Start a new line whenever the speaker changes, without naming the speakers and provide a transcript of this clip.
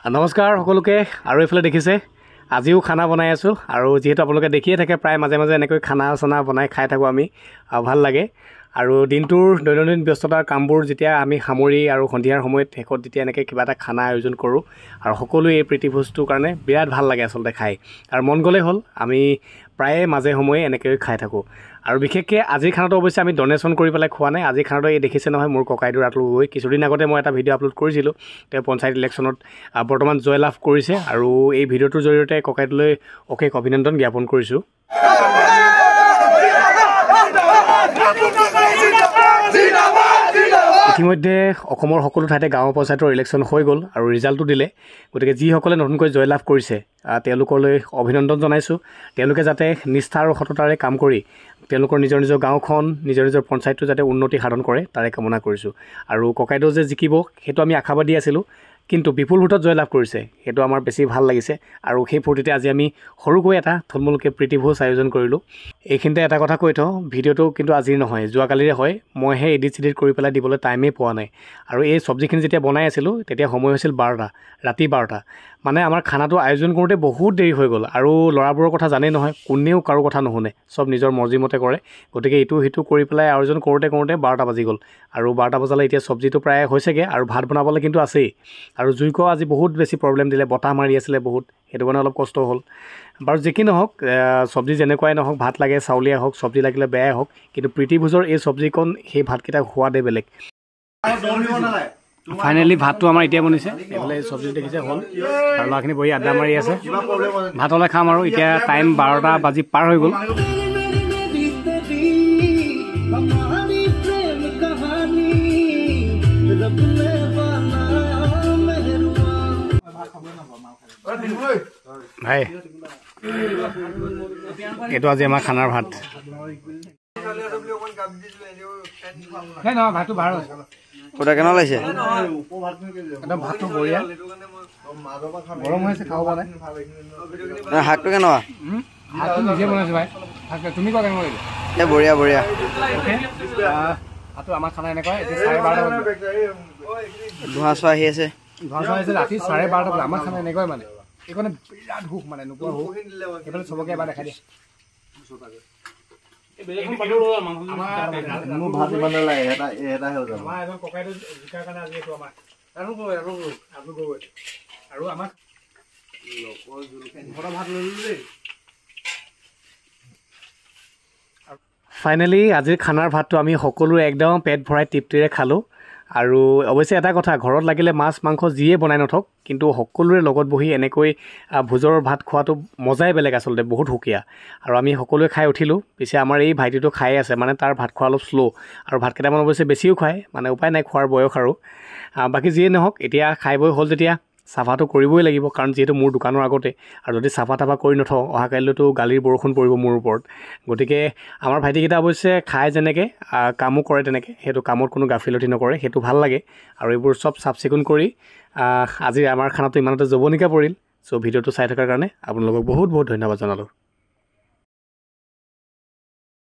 নমস্কাৰ সকলোকে আৰু এইফালে দেখিছে আজিও খানা বনাই আছোঁ আৰু যেহেতু আপোনালোকে দেখিয়ে থাকে প্ৰায় মাজে মাজে এনেকৈ খানা চানা বনাই খাই থাকোঁ আমি ভাল লাগে আৰু দিনটোৰ দৈনন্দিন ব্যস্ততাৰ কামবোৰ যেতিয়া আমি সামৰি আৰু সন্ধিয়াৰ সময়ত শেষত যেতিয়া এনেকৈ কিবা এটা খানা আয়োজন কৰোঁ আৰু সকলোৱে এই প্ৰীতিভোজটোৰ কাৰণে বিৰাট ভাল লাগে আচলতে খাই আৰু মন গ'লেই হ'ল আমি প্ৰায়ে মাজে সময়ে এনেকৈ খাই থাকোঁ আৰু বিশেষকৈ আজিৰ খানাটো অৱশ্যে আমি ডনেশ্যন কৰি পেলাই খোৱা নাই আজিৰ খানাটো এই দেখিছে নহয় মোৰ ককাইদেউ ৰাতুল গগৈ কিছুদিন আগতে মই এটা ভিডিঅ' আপলোড কৰিছিলোঁ তেওঁ পঞ্চায়ত ইলেকশ্যনত বৰ্তমান জয়লাভ কৰিছে আৰু এই ভিডিঅ'টোৰ জৰিয়তে ককাইদেউলৈ অশেষ অভিনন্দন জ্ঞাপন কৰিছোঁ ইতিমধ্যে অসমৰ সকলো ঠাইতে গাঁও পঞ্চায়তৰ ইলেকশ্যন হৈ গ'ল আৰু ৰিজাল্টটো দিলে গতিকে যিসকলে নতুনকৈ জয়লাভ কৰিছে তেওঁলোকলৈ অভিনন্দন জনাইছোঁ তেওঁলোকে যাতে নিষ্ঠা আৰু সততাৰে কাম কৰি তেওঁলোকৰ নিজৰ নিজৰ গাঁওখন নিজৰ নিজৰ পঞ্চায়তটো যাতে উন্নতি সাধন কৰে তাৰে কামনা কৰিছোঁ আৰু ককাইদেউ যে জিকিব সেইটো আমি আশাবাদী আছিলোঁ কিন্তু বিপুল ভোটত জয়লাভ কৰিছে সেইটো আমাৰ বেছি ভাল লাগিছে আৰু সেই ফূৰ্তিতে আজি আমি সৰুকৈ এটা থুলমূলকৈ প্ৰীতিভোজ আয়োজন কৰিলোঁ এইখিনিতে এটা কথা কৈ থওঁ ভিডিঅ'টো কিন্তু আজিৰ নহয় যোৱাকালিৰে হয় মইহে এডিট কৰি পেলাই দিবলৈ টাইমেই পোৱা নাই আৰু এই চব্জিখিনি যেতিয়া বনাই আছিলোঁ তেতিয়া সময় হৈছিল 12টা ৰাতি 12টা মানে আমাৰ খানাটো আয়োজন কৰোঁতে বহুত দেৰি হৈ গ'ল আৰু ল'ৰাবোৰৰ কথা জানেই নহয় কোনেও কাৰো কথা নুশুনে চব নিজৰ মৰ্জিমতে কৰে গতিকে ইটো সিটো কৰি পেলাই আয়োজন কৰোঁতে 12টা বাজি গ'ল আৰু 12টা বজালৈ এতিয়া চব্জিটো প্ৰায় হৈছেগৈ আৰু ভাত বনাবলৈ কিন্তু আছেই আৰু জুইকো আজি বহুত বেছি প্ৰব্লেম দিলে বতাহ মাৰি আছিলে বহুত সেইটো কাৰণে অলপ কষ্ট হ'ল বাৰু যি কি নহওক চব্জি যেনেকুৱাই নহওক ভাত লাগে চাউলীয়া হওক চব্জি লাগিলে বেয়াই হওক কিন্তু প্ৰীতিভোজৰ এই চব্জিকণ সেই ভাতকেইটা সোৱাদে বেলেগ ফাইনেলি ভাতটো আমাৰ এতিয়া বনিছে এইফালে চব্জি দেখিছে হ'ল আৰু ল'ৰাখিনি বহি আড্ডা মাৰি আছে ভাতলৈ খাম আৰু এতিয়া টাইম 12টা বাজি পাৰ হৈ গ'ল ভাই এইটো আজি আমাৰ খানাৰ ভাত ভাতটো ভাল হৈছে
কোটা কেনে লাগিছে
একদম ভাতটো বঢ়িয়া গৰম হৈছে খাব পৰা নাই
শাকটো কেনেকুৱা
শাকটো নিজে বনাইছোঁ ভাই তুমি কোৱা কেনেকুৱা লাগিছে
এই বঢ়িয়া বঢ়িয়া
ভাতটো আমাৰ খানা এনেকুৱা এতিয়া 12:30
ধোঁৱা চোৱা আহি আছে
ৰাতি 12:30 আমাৰ খানা এনেকুৱাই মানে এইখনে বিৰাট সুখ মানে নোপোৱা সুখ এইফালে চবকে এবাৰ দেখাই দিয়ে ফাইনেলি আজিৰ খানাৰ ভাতটো আমি সকলোৱে একদম পেট ভৰাই তৃপ্তিৰে খালোঁ আৰু অৱশ্যে এটা কথা ঘৰত লাগিলে মাছ মাংস যিয়ে বনাই নথওক কিন্তু সকলোৰে লগত বহি এনেকৈ ভোজৰ ভাত খোৱাটো মজাই বেলেগ আচলতে বহুত সুকীয়া আৰু আমি সকলোৱে খাই উঠিলোঁ পিছে আমাৰ এই ভাইটিটো খাই আছে মানে তাৰ ভাত খোৱা অলপ শ্ল' আৰু ভাত কেইটামান অৱশ্যে বেছিও খায় মানে উপায় নাই খোৱাৰ বয়স আৰু বাকী যিয়ে নহওক এতিয়া খাই বৈ হ'ল যেতিয়া চাফাটো কৰিবই লাগিব কাৰণ যিহেতু মোৰ দোকানৰ আগতে আৰু যদি চাফা তাফা কৰি নথওঁ অহা কাইলৈতো গালিৰ বৰষুণ পৰিব মোৰ ওপৰত গতিকে আমাৰ ভাইটিকেইটা অৱশ্যে খাই যেনেকৈ কামো কৰে তেনেকৈ সেইটো কামত কোনো গাফিলতি নকৰে সেইটো ভাল লাগে আৰু এইবোৰ চব চাফ চিকুণ কৰি আজি আমাৰ খানাটো ইমানতে জৱনিকা পৰিল চ' ভিডিঅ'টো চাই থকাৰ কাৰণে আপোনালোকক বহুত বহুত ধন্যবাদ জনালোঁ